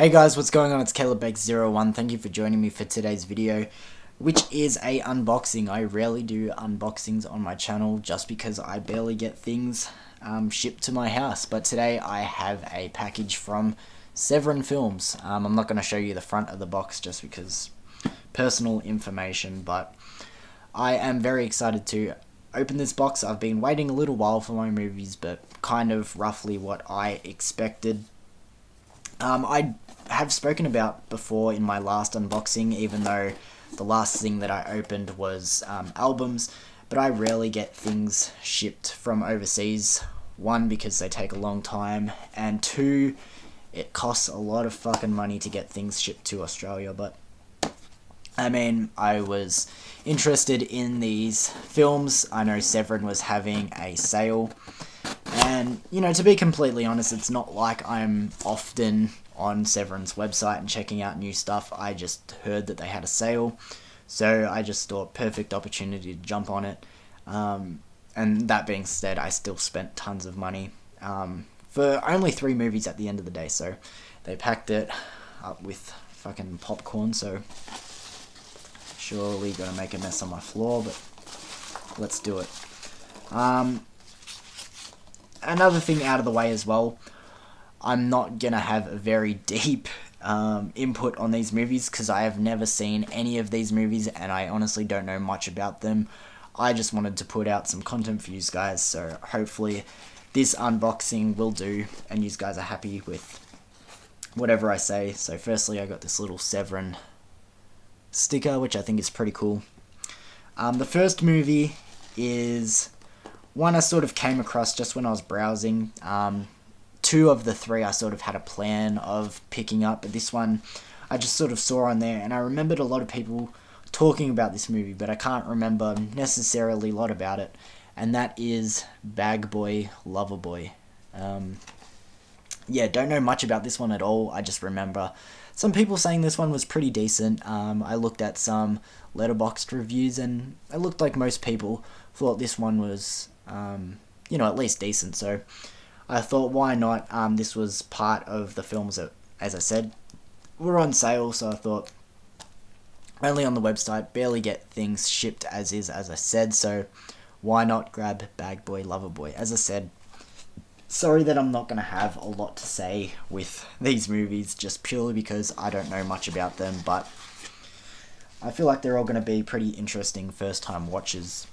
Hey guys, what's going on? It's CalebBakes01. Thank you for joining me for today's video, which is a unboxing. I rarely do unboxings on my channel just because I barely get things shipped to my house. But today I have a package from Severin Films. I'm not going to show you the front of the box just because personal information, but I am very excited to open this box. I've been waiting a little while for my movies, but kind of roughly what I expected. I have spoken about before in my last unboxing, even though the last thing that I opened was albums, but I rarely get things shipped from overseas. One, because they take a long time, and two, it costs a lot of fucking money to get things shipped to Australia. But I mean, I was interested in these films. I know Severin was having a sale. And, you know, to be completely honest, it's not like I'm often on Severin's website and checking out new stuff. I just heard that they had a sale, so I just thought perfect opportunity to jump on it. And that being said, I still spent tons of money for only 3 movies at the end of the day, so they packed it up with fucking popcorn, so surely gonna make a mess on my floor, but let's do it. Another thing out of the way as well, I'm not going to have a very deep input on these movies because I have never seen any of these movies and I honestly don't know much about them. I just wanted to put out some content for you guys, so hopefully this unboxing will do and you guys are happy with whatever I say. So firstly, I got this little Severin sticker, which I think is pretty cool. The first movie is one I sort of came across just when I was browsing. 2 of the 3 I sort of had a plan of picking up, but this one I just sort of saw on there, and I remembered a lot of people talking about this movie, but I can't remember necessarily a lot about it, and that is Bag Boy, Lover Boy. Yeah, don't know much about this one at all. I just remember some people saying this one was pretty decent. I looked at some Letterboxd reviews, and it looked like most people thought this one was you know, at least decent, so I thought, why not? This was part of the films that, as I said, were on sale, so I thought, only on the website, barely get things shipped as is, as I said, so why not grab Bag Boy, Lover Boy? As I said, sorry that I'm not going to have a lot to say with these movies, just purely because I don't know much about them, but I feel like they're all going to be pretty interesting first-time watches.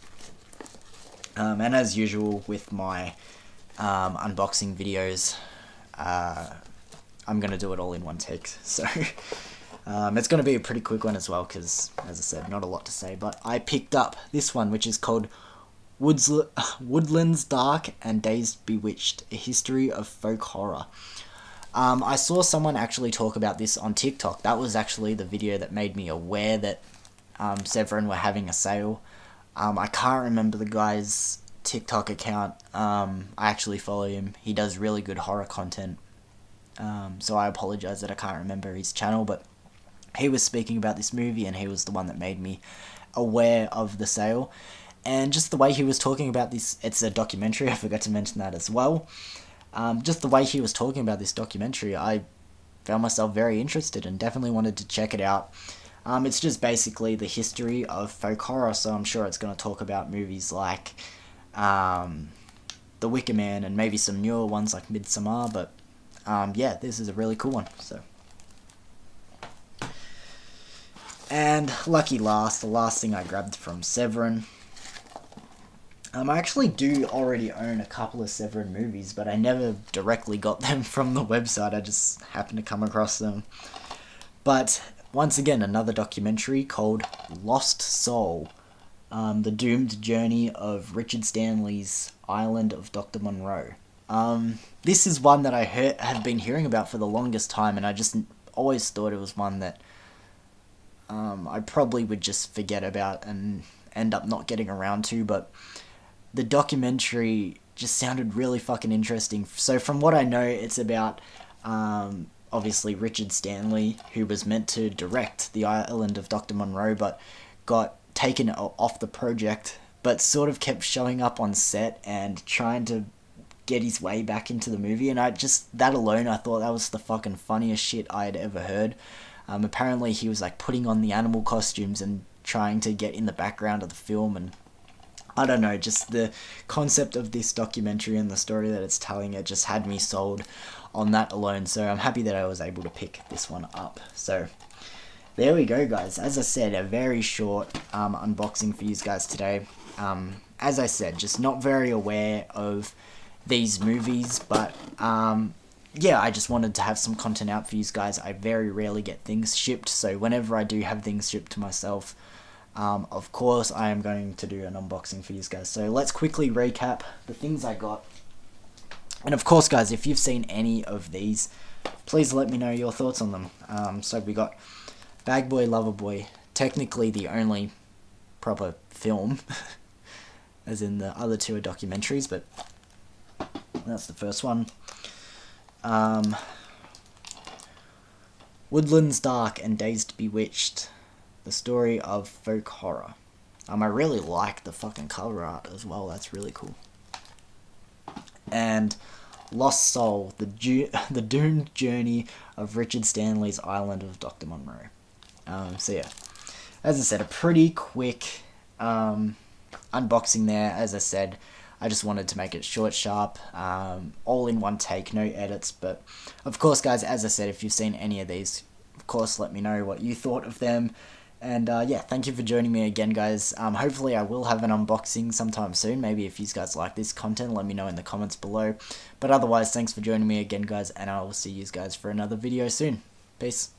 And as usual with my unboxing videos, I'm going to do it all in one take, so it's going to be a pretty quick one as well, because, as I said, not a lot to say, but I picked up this one, which is called Woodlands Dark and Days Bewitched, A History of Folk Horror. I saw someone actually talk about this on TikTok. That was actually the video that made me aware that Severin were having a sale. I can't remember the guy's TikTok account. I actually follow him. He does really good horror content. So I apologize that I can't remember his channel, but he was speaking about this movie and he was the one that made me aware of the sale. And just the way he was talking about this, it's a documentary, I forgot to mention that as well. Just the way he was talking about this documentary, I found myself very interested and definitely wanted to check it out. It's just basically the history of folk horror, so I'm sure it's going to talk about movies like The Wicker Man and maybe some newer ones like Midsommar, but yeah, this is a really cool one. So, and lucky last, the last thing I grabbed from Severin. I actually do already own a couple of Severin movies, but I never directly got them from the website, I just happened to come across them. But once again, another documentary called Lost Soul, The Doomed Journey of Richard Stanley's Island of Dr. Monroe. This is one that I have been hearing about for the longest time, and I just always thought it was one that I probably would just forget about and end up not getting around to, but the documentary just sounded really fucking interesting. So from what I know, it's about obviously Richard Stanley, who was meant to direct The Island of Dr. Monroe, but got taken off the project, but sort of kept showing up on set and trying to get his way back into the movie, and that alone, I thought that was the fucking funniest shit I had ever heard. Apparently he was like putting on the animal costumes and trying to get in the background of the film, and I don't know, just the concept of this documentary and the story that it's telling, it just had me sold on that alone. So I'm happy that I was able to pick this one up. So there we go, guys. As I said, a very short unboxing for you guys today. As I said, just not very aware of these movies, but yeah, I just wanted to have some content out for you guys. I very rarely get things shipped, so whenever I do have things shipped to myself, of course I am going to do an unboxing for you guys. So let's quickly recap the things I got. And of course, guys, if you've seen any of these, please let me know your thoughts on them. So we got Bag Boy Lover Boy, technically the only proper film, as in the other two are documentaries, but that's the first one. Woodlands Dark and Dazed Bewitched, the story of folk horror. I really like the fucking cover art as well, that's really cool. And Lost Soul, the doomed journey of Richard Stanley's Island of Dr. Monroe. So yeah, as I said, a pretty quick unboxing there. As I said, I just wanted to make it short, sharp, all in one take, no edits. But of course, guys, as I said, if you've seen any of these, of course, let me know what you thought of them. And yeah, thank you for joining me again, guys. Hopefully I will have an unboxing sometime soon. Maybe if you guys like this content, let me know in the comments below. But otherwise, thanks for joining me again, guys, and I will see you guys for another video soon. Peace.